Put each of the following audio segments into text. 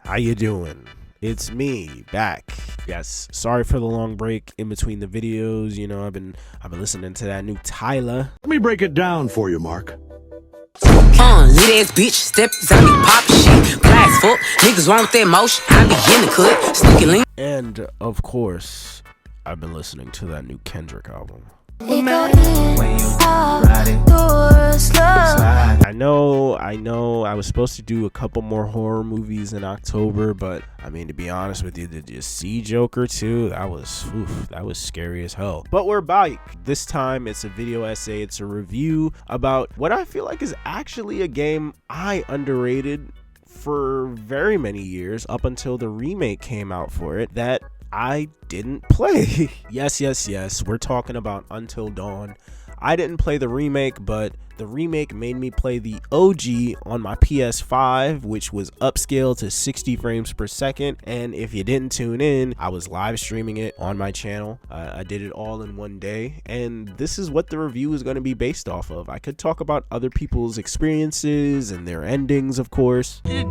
How you doing? It's me back. Yes, sorry for the long break in between the videos. You know, I've been listening to that new Tyler. Let me break it down for you, Mark. Lit ass bitch, step on me, pop shit, glass fuck, niggas wrong with that motion, I be in the cut, sneaking lean. And of course, I've been listening to that new Kendrick album. I know I was supposed to do a couple more horror movies in October, but I mean, to be honest with you, did you see Joker 2? That was scary as hell. But we're back. This time it's a video essay, it's a review about what I feel like is actually a game I underrated for very many years, up until the remake came out for it, that I didn't play. yes, we're talking about Until Dawn. I didn't play the remake, but the remake made me play the OG on my PS5, which was upscaled to 60 frames per second. And if you didn't tune in, I was live streaming it on my channel. I did it all in one day, and this is what the review is going to be based off of. I could talk about other people's experiences and their endings, of course. No!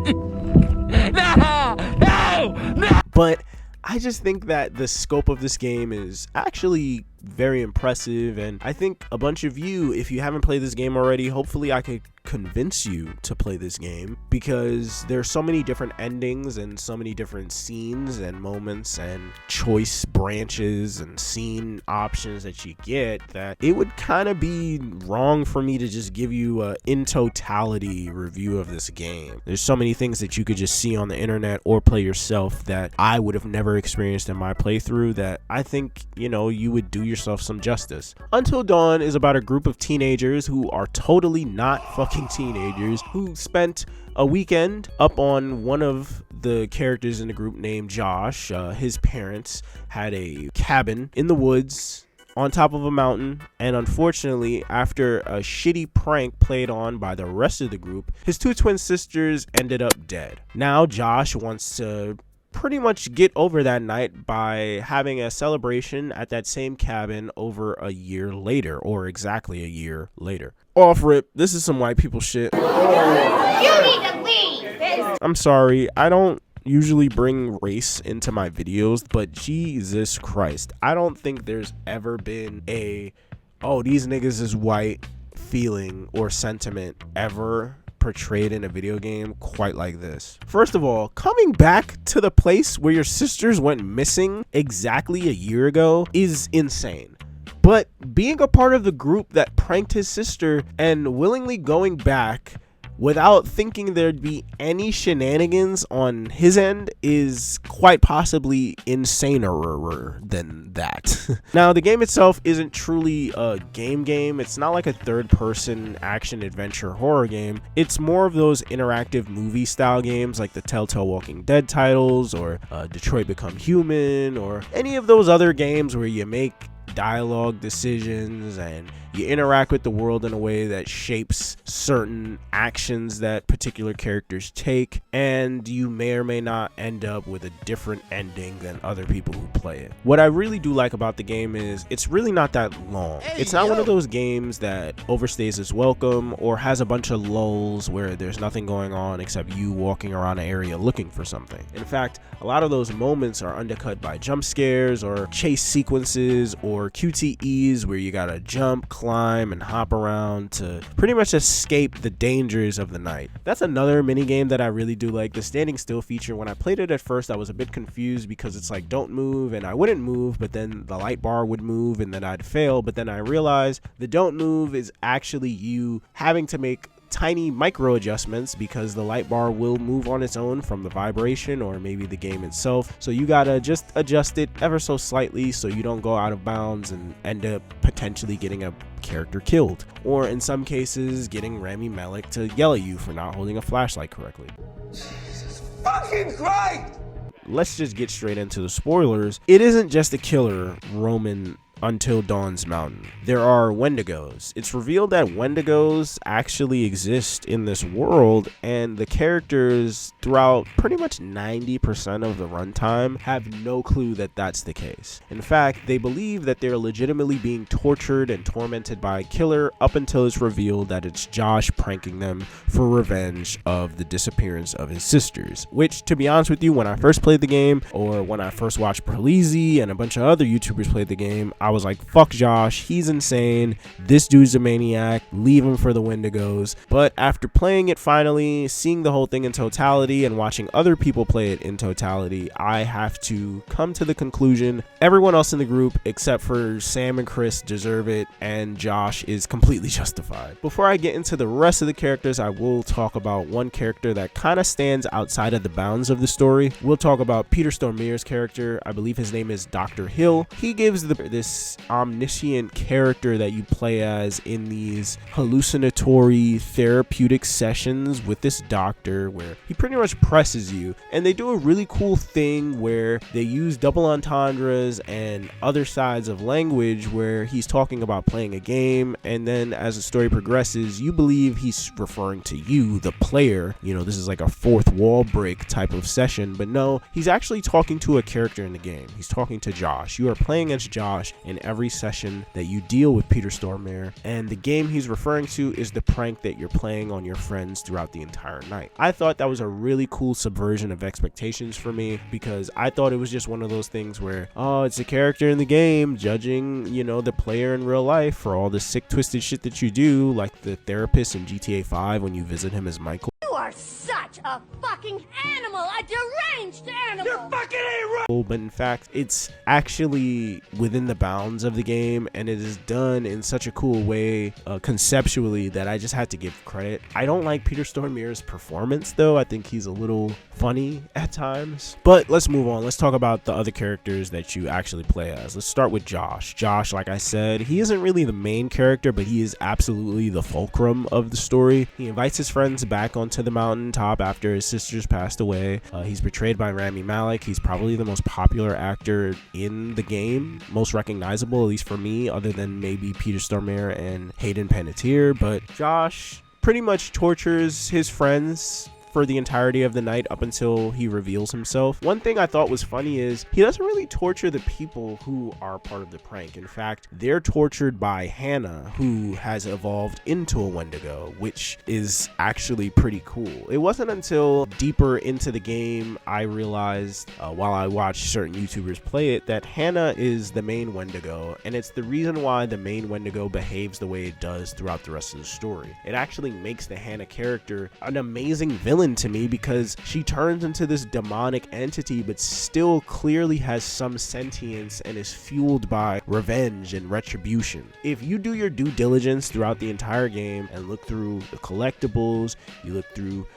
But I just think that the scope of this game is actually very impressive, and I think a bunch of you, if you haven't played this game already, hopefully I could convince you to play this game, because there's so many different endings and so many different scenes and moments and choice branches and scene options that you get, that it would kind of be wrong for me to just give you a in totality review of this game. There's so many things that you could just see on the internet or play yourself that I would have never experienced in my playthrough, that I think, you know, you would do yourself some justice. Until Dawn is about a group of teenagers who are totally not fucking teenagers, who spent a weekend up on one of the characters in the group named Josh. His parents had a cabin in the woods on top of a mountain, and unfortunately, after a shitty prank played on by the rest of the group, his two twin sisters ended up dead. Now Josh wants to pretty much get over that night by having a celebration at that same cabin over a year later, or exactly a year later. Off rip, this is some white people shit. You need to leave. I'm sorry, I don't usually bring race into my videos, but Jesus Christ, I don't think there's ever been a, oh, these niggas is white feeling or sentiment ever portrayed in a video game quite like this. First of all, coming back to the place where your sisters went missing exactly a year ago is insane. But being a part of the group that pranked his sister and willingly going back without thinking there'd be any shenanigans on his end is quite possibly insaner than that. Now, the game itself isn't truly a game. It's not like a third-person action adventure horror game. It's more of those interactive movie style games like the Telltale Walking Dead titles, or Detroit Become Human, or any of those other games where you make dialogue decisions and you interact with the world in a way that shapes certain actions that particular characters take, and you may or may not end up with a different ending than other people who play it. What I really do like about the game is it's really not that long. It's not one of those games that overstays its welcome or has a bunch of lulls where there's nothing going on except you walking around an area looking for something. In fact, a lot of those moments are undercut by jump scares or chase sequences or QTEs where you gotta jump, climb, and hop around to pretty much escape the dangers of the night. That's another mini game that I really do like, the standing still feature. When I played it at first, I was a bit confused because it's like, don't move, and I wouldn't move, but then the light bar would move and then I'd fail. But then I realized the don't move is actually you having to make tiny micro adjustments because the light bar will move on its own from the vibration or maybe the game itself. So you gotta just adjust it ever so slightly so you don't go out of bounds and end up potentially getting a character killed, or in some cases getting Rami Malek to yell at you for not holding a flashlight correctly. Jesus fucking Christ! Let's just get straight into the spoilers. It isn't just a killer roaming Until Dawn's Mountain. There are Wendigos. It's revealed that Wendigos actually exist in this world, and the characters throughout pretty much 90% of the runtime have no clue that that's the case. In fact, they believe that they're legitimately being tortured and tormented by a killer up until it's revealed that it's Josh pranking them for revenge of the disappearance of his sisters. Which, to be honest with you, when I first played the game, or when I first watched Perlizzi and a bunch of other YouTubers played the game, I was like, fuck Josh, he's insane, this dude's a maniac, leave him for the Wendigos. But after playing it finally, seeing the whole thing in totality, and watching other people play it in totality, I have to come to the conclusion everyone else in the group except for Sam and Chris deserve it, and Josh is completely justified. Before I get into the rest of the characters, I will talk about one character that kind of stands outside of the bounds of the story. We'll talk about Peter Stormare's character. I believe his name is Dr. Hill. He gives this omniscient character that you play as in these hallucinatory therapeutic sessions with this doctor where he pretty much presses you, and they do a really cool thing where they use double entendres and other sides of language where he's talking about playing a game, and then as the story progresses you believe he's referring to you, the player. You know, this is like a fourth wall break type of session, but no, he's actually talking to a character in the game. He's talking to Josh. You are playing as Josh in every session that you deal with Peter Stormare, and the game he's referring to is the prank that you're playing on your friends throughout the entire night. I thought that was a really cool subversion of expectations for me, because I thought it was just one of those things where, oh, it's a character in the game judging, you know, the player in real life for all the sick twisted shit that you do, like the therapist in GTA 5 when you visit him as Michael. You are such a fucking animal, a deranged animal. You're fucking A-right. But in fact, it's actually within the bounds of the game, and it is done in such a cool way conceptually that I just had to give credit. I don't like Peter Stormare's performance though. I think he's a little funny at times. But let's move on. Let's talk about the other characters that you actually play as. Let's start with Josh. Josh, like I said, he isn't really the main character, but he is absolutely the fulcrum of the story. He invites his friends back onto the mountaintop after his sisters passed away. He's portrayed by Rami Malek. He's probably the most popular actor in the game, most recognizable, at least for me, other than maybe Peter Stormare and Hayden Panettiere. But Josh pretty much tortures his friends for the entirety of the night up until he reveals himself. One thing I thought was funny is he doesn't really torture the people who are part of the prank. In fact, they're tortured by Hannah, who has evolved into a Wendigo, which is actually pretty cool. It wasn't until deeper into the game I realized, while I watched certain YouTubers play it, that Hannah is the main Wendigo, and it's the reason why the main Wendigo behaves the way it does throughout the rest of the story. It actually makes the Hannah character an amazing villain to me, because she turns into this demonic entity but still clearly has some sentience and is fueled by revenge and retribution. If you do your due diligence throughout the entire game and look through the collectibles, you look through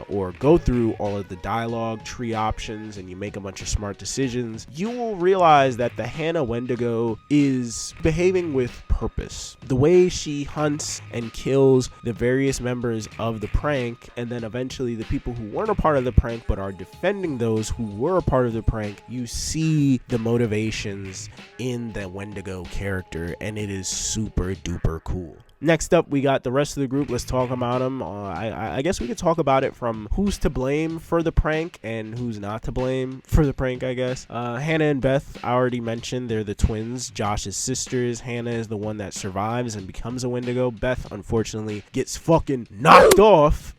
or go through all of the dialogue tree options, and you make a bunch of smart decisions, you will realize that the Hannah Wendigo is behaving with purpose. The way she hunts and kills the various members of the prank, and then eventually the people who weren't a part of the prank but are defending those who were a part of the prank, you see the motivations in the Wendigo character, and it is super duper cool. Next up, we got the rest of the group. Let's talk about them. I guess we could talk about it from who's to blame for the prank and who's not to blame for the prank, I guess. Hannah and Beth, I already mentioned, they're the twins, Josh's sisters. Hannah is the one that survives and becomes a Wendigo. Beth, unfortunately, gets fucking knocked off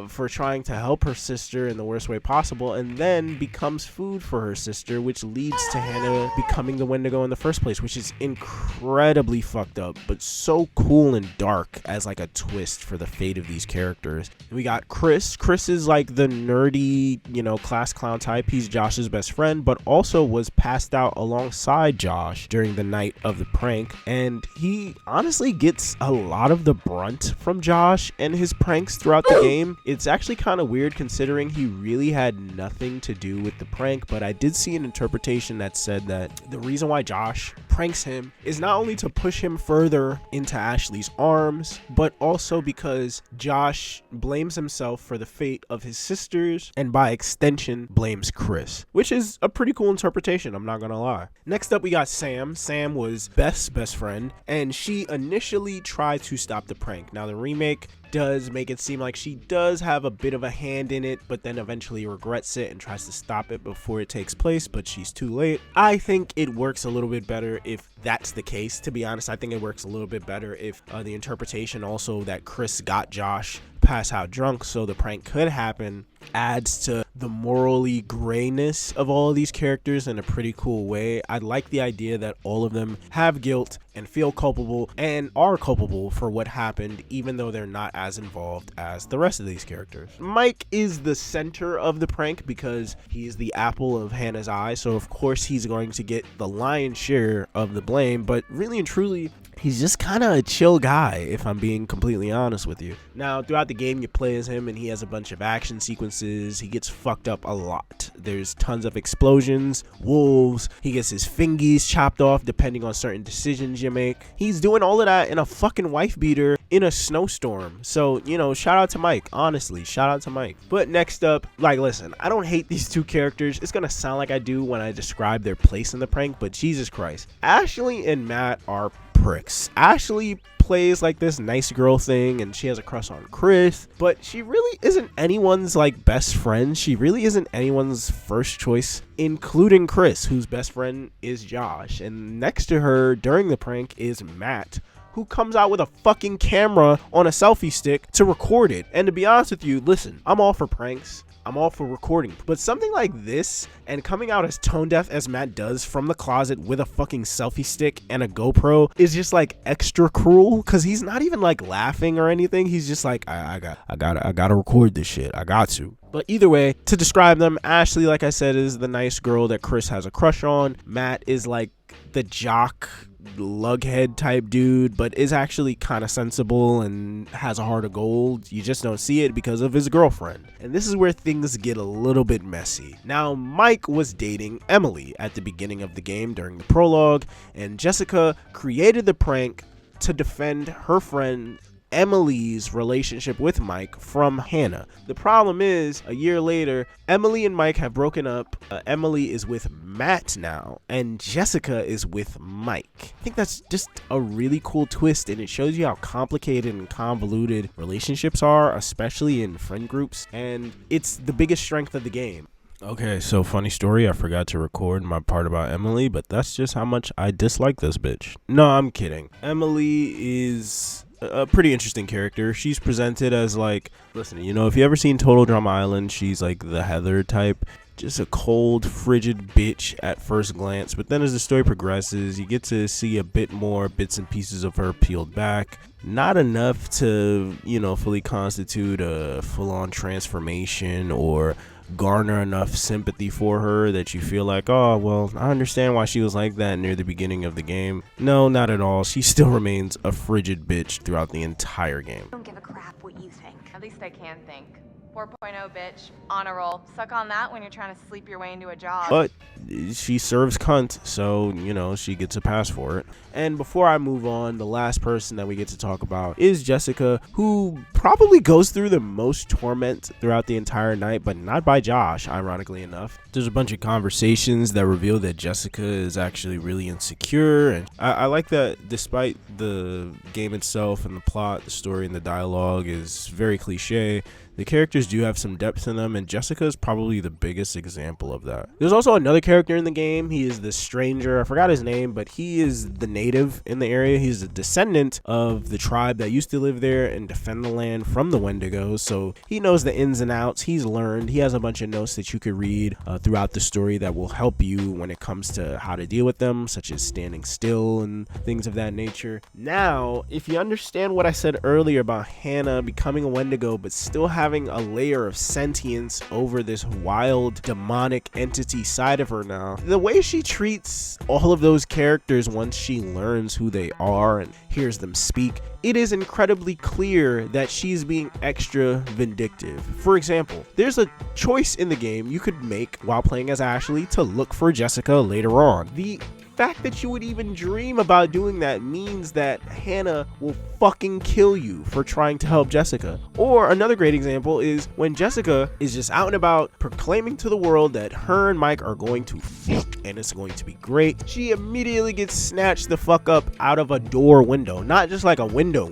for trying to help her sister in the worst way possible, and then becomes food for her sister, which leads to Hannah becoming the Wendigo in the first place, which is incredibly fucked up, but so cool and dark as like a twist for the fate of these characters. We got Chris. Chris is like the nerdy, you know, class clown type. He's Josh's best friend, but also was passed out alongside Josh during the night of the prank, and he honestly gets a lot of the brunt from Josh and his pranks throughout the game. It's actually kind of weird considering he really had nothing to do with the prank, but I did see an interpretation that said that the reason why Josh pranks him is not only to push him further into Ashley's arms, but also because Josh blames himself for the fate of his sisters and by extension blames Chris, which is a pretty cool interpretation, I'm not gonna lie. Next up we got Sam. Sam was Beth's best friend, and she initially tried to stop the prank. Now the remake does make it seem like she does have a bit of a hand in it, but then eventually regrets it and tries to stop it before it takes place, but she's too late. I think it works a little bit better if that's the case. To be honest, I think it works a little bit better if the interpretation also that Chris got Josh pass out drunk so the prank could happen adds to the morally grayness of all of these characters in a pretty cool way. I like the idea that all of them have guilt and feel culpable and are culpable for what happened, even though they're not as involved as the rest of these characters. Mike is the center of the prank because he's the apple of Hannah's eye, so of course he's going to get the lion's share of the blame, but really and truly he's just kind of a chill guy, if I'm being completely honest with you. Now, throughout the game, you play as him, and he has a bunch of action sequences. He gets fucked up a lot. There's tons of explosions, wolves. He gets his fingies chopped off depending on certain decisions you make. He's doing all of that in a fucking wife beater in a snowstorm. So, you know, shout out to Mike. Honestly, shout out to Mike. But next up, like, listen, I don't hate these two characters. It's gonna sound like I do when I describe their place in the prank, but Jesus Christ. Ashley and Matt are pricks. Ashley plays like this nice girl thing and she has a crush on Chris, but she really isn't anyone's like best friend. She really isn't anyone's first choice, including Chris, whose best friend is Josh. And next to her during the prank is Matt, who comes out with a fucking camera on a selfie stick to record it. And to be honest with you, listen, I'm all for pranks. I'm all for recording, but something like this and coming out as tone deaf as Matt does from the closet with a fucking selfie stick and a GoPro is just like extra cruel, because he's not even like laughing or anything. He's just like, I gotta record this shit. I got to. But either way, to describe them, Ashley, like I said, is the nice girl that Chris has a crush on. Matt is like the jock lughead type dude, but is actually kind of sensible and has a heart of gold. You just don't see it because of his girlfriend. And this is where things get a little bit messy. Now, Mike was dating Emily at the beginning of the game during the prologue, and Jessica created the prank to defend her friend Emily's relationship with Mike from Hannah. The problem is, a year later, Emily and Mike have broken up. Emily is with Matt now, and Jessica is with Mike. I think that's just a really cool twist, and it shows you how complicated and convoluted relationships are, especially in friend groups, and it's the biggest strength of the game. Okay, so funny story, I forgot to record my part about Emily, but that's just how much I dislike this bitch. No, I'm kidding. Emily is a pretty interesting character. She's presented as like, listen, you know, if you ever seen Total Drama Island, she's like the Heather type, just a cold, frigid bitch at first glance, but then as the story progresses, you get to see a bit more bits and pieces of her peeled back. Not enough to, you know, fully constitute a full-on transformation or garner enough sympathy for her that you feel like, oh, well, I understand why she was like that near the beginning of the game. No, not at all. She still remains a frigid bitch throughout the entire game. I don't give a crap what you think. At least I can think. 4.0 bitch, on a roll. Suck on that when you're trying to sleep your way into a job. But she serves cunt, so, you know, she gets a pass for it. And before I move on, the last person that we get to talk about is Jessica, who probably goes through the most torment throughout the entire night, but not by Josh, ironically enough. There's a bunch of conversations that reveal that Jessica is actually really insecure, and I like that despite the game itself and the plot, the story, and the dialogue is very cliche, the characters do have some depth in them, and Jessica is probably the biggest example of that. There's also another character in the game. He is the stranger. I forgot his name, but he is the native in the area. He's a descendant of the tribe that used to live there and defend the land from the Wendigos, so he knows the ins and outs. He's learned. He has a bunch of notes that you could read throughout the story that will help you when it comes to how to deal with them, such as standing still and things of that nature. Now, if you understand what I said earlier about Hannah becoming a Wendigo, but still having a layer of sentience over this wild demonic entity side of her now, the way she treats all of those characters once she learns who they are and hears them speak, it is incredibly clear that she's being extra vindictive. For example, there's a choice in the game you could make while playing as Ashley to look for Jessica later on. The fact that you would even dream about doing that means that Hannah will fucking kill you for trying to help Jessica. Or another great example is when Jessica is just out and about proclaiming to the world that her and Mike are going to fuck and it's going to be great. She immediately gets snatched the fuck up out of a door window, not just like a window,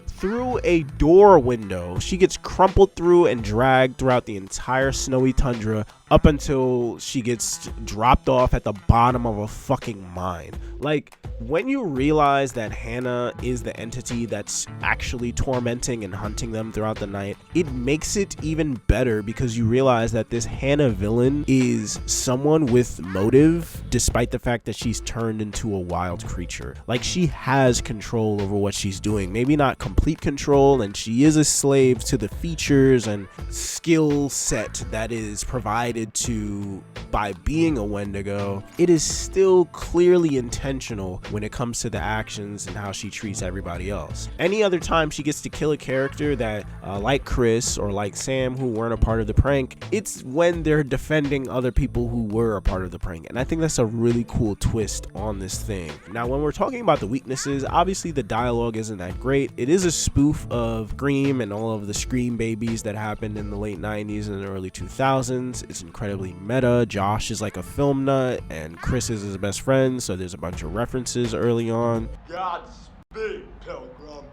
through a door window. She gets crumpled through and dragged throughout the entire snowy tundra up until she gets dropped off at the bottom of a fucking mine. Like, when you realize that Hannah is the entity that's actually tormenting and hunting them throughout the night, it makes it even better because you realize that this Hannah villain is someone with motive, despite the fact that she's turned into a wild creature. Like, she has control over what she's doing. Maybe not complete control, and she is a slave to the features and skill set that is provided to by being a Wendigo. It is still clearly intentional when it comes to the actions and how she treats everybody else. Any other time she gets to kill a character that like Chris or like Sam, who weren't a part of the prank, it's when they're defending other people who were a part of the prank, and I think that's a really cool twist on this thing. Now, when we're talking about the weaknesses, obviously the dialogue isn't that great. It is a spoof of Scream and all of the Scream babies that happened in the late 90s and the early 2000s. It's incredibly meta. Josh is like a film nut and Chris is his best friend, so there's a bunch of references early on. Godspeed, Pilgrim.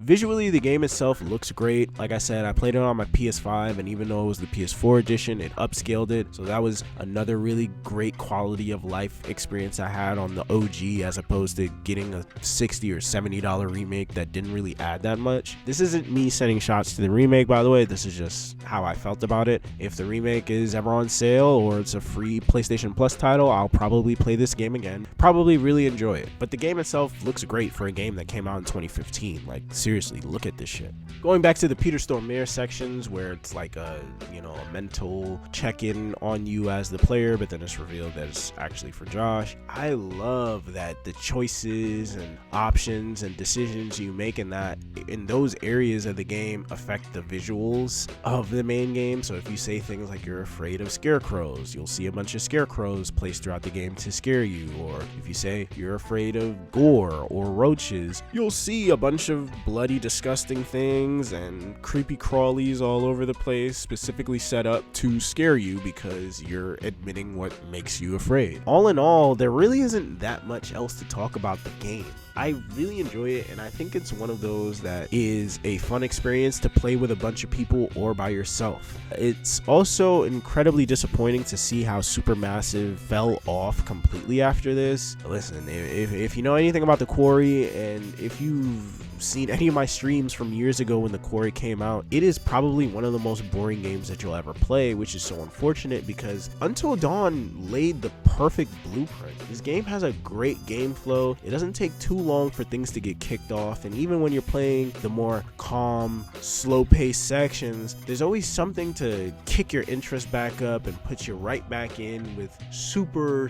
Visually, the game itself looks great. Like I said, I played it on my PS5, and even though it was the PS4 edition, it upscaled it. So that was another really great quality of life experience I had on the OG, as opposed to getting a $60 or $70 remake that didn't really add that much. This isn't me sending shots to the remake, by the way. This is just how I felt about it. If the remake is ever on sale or it's a free PlayStation Plus title, I'll probably play this game again. Probably really enjoy it. But the game itself looks great for a game that came out in 2015. Like, seriously, look at this shit. Going back to the Peter Stormare sections where it's like a mental check-in on you as the player, but then it's revealed that it's actually for Josh. I love that the choices and options and decisions you make in those areas of the game affect the visuals of the main game. So if you say things like you're afraid of scarecrows, you'll see a bunch of scarecrows placed throughout the game to scare you. Or if you say you're afraid of gore or roaches, you'll see a bunch of bloody, disgusting things and creepy crawlies all over the place, specifically set up to scare you because you're admitting what makes you afraid. All in all, there really isn't that much else to talk about the game. I really enjoy it, and I think it's one of those that is a fun experience to play with a bunch of people or by yourself. It's also incredibly disappointing to see how Supermassive fell off completely after this. Listen, if you know anything about The Quarry, and if you've seen any of my streams from years ago when The Quarry came out, it is probably one of the most boring games that you'll ever play, which is so unfortunate because Until Dawn laid the perfect blueprint. This game has a great game flow. It doesn't take too long for things to get kicked off, and even when you're playing the more calm, slow-paced sections, there's always something to kick your interest back up and put you right back in with super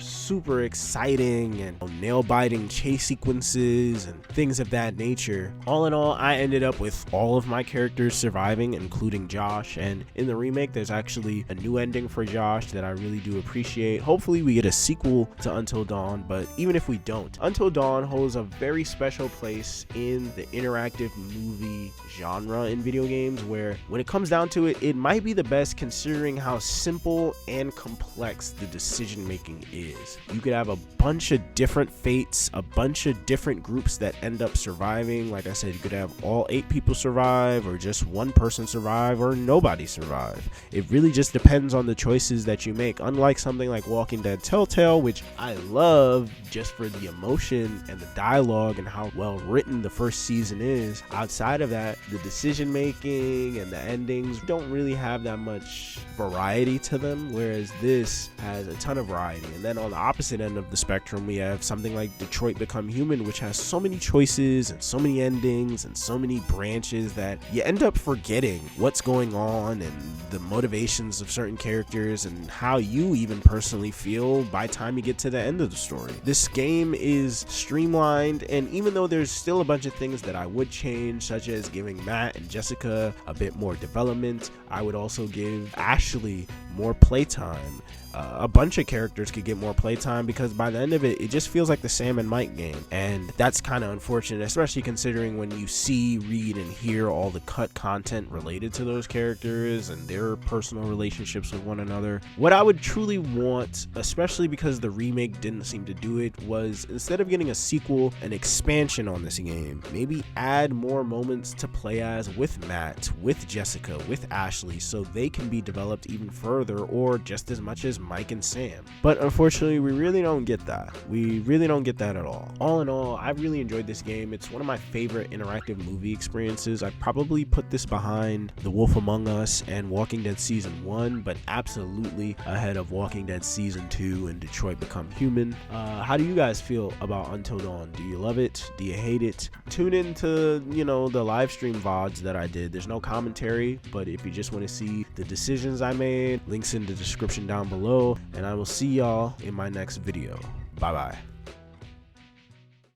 exciting and nail-biting chase sequences and things of that nature. All in all, I ended up with all of my characters surviving, including Josh, and in the remake there's actually a new ending for Josh that I really do appreciate. Hopefully we get a sequel to Until Dawn, but even if we don't, Until Dawn holds a very special place in the interactive movie genre in video games, where when it comes down to it, it might be the best considering how simple and complex the decision making is. You could have a bunch of different fates, a bunch of different groups that end up surviving. Like I said, you could have all 8 people survive, or just one person survive, or nobody survive. It really just depends on the choices that you make, unlike something like Walking Dead Telltale, which I love just for the emotion and the dialogue and how well written the first season is. Outside of that, the decision making and the endings don't really have that much variety to them, whereas this has a ton of variety. And then on the opposite end of the spectrum, we have something like Detroit Become Human, which has so many choices and so many endings and so many branches that you end up forgetting what's going on and the motivations of certain characters and how you even personally feel by the time you get to the end of the story. This game is streamlined, and even though there's still a bunch of things that I would change, such as giving Matt and Jessica a bit more development, I would also give Ashley more playtime. a bunch of characters could get more playtime, because by the end of it, it just feels like the Sam and Mike game, and that's kind of unfortunate, especially considering when you see, read, and hear all the cut content related to those characters and their personal relationships with one another. What I would truly want, especially because the remake didn't seem to do it, was instead of getting a sequel, an expansion on this game, maybe add more moments to play as with Matt, with Jessica, with Ashley, so they can be developed even further, or just as much as Mike and Sam. But unfortunately, we really don't get that. We really don't get that at all. All in all, I really enjoyed this game. It's one of my favorite interactive movie experiences. I'd probably put this behind The Wolf Among Us and Walking Dead Season 1, but absolutely ahead of Walking Dead Season 2 and Detroit Become Human. How do you guys feel about Until Dawn? Do you love it? Do you hate it? Tune into, the live stream VODs that I did. There's no commentary, but if you just want to see the decisions I made, links in the description down below, and I will see y'all in my next video. Bye bye.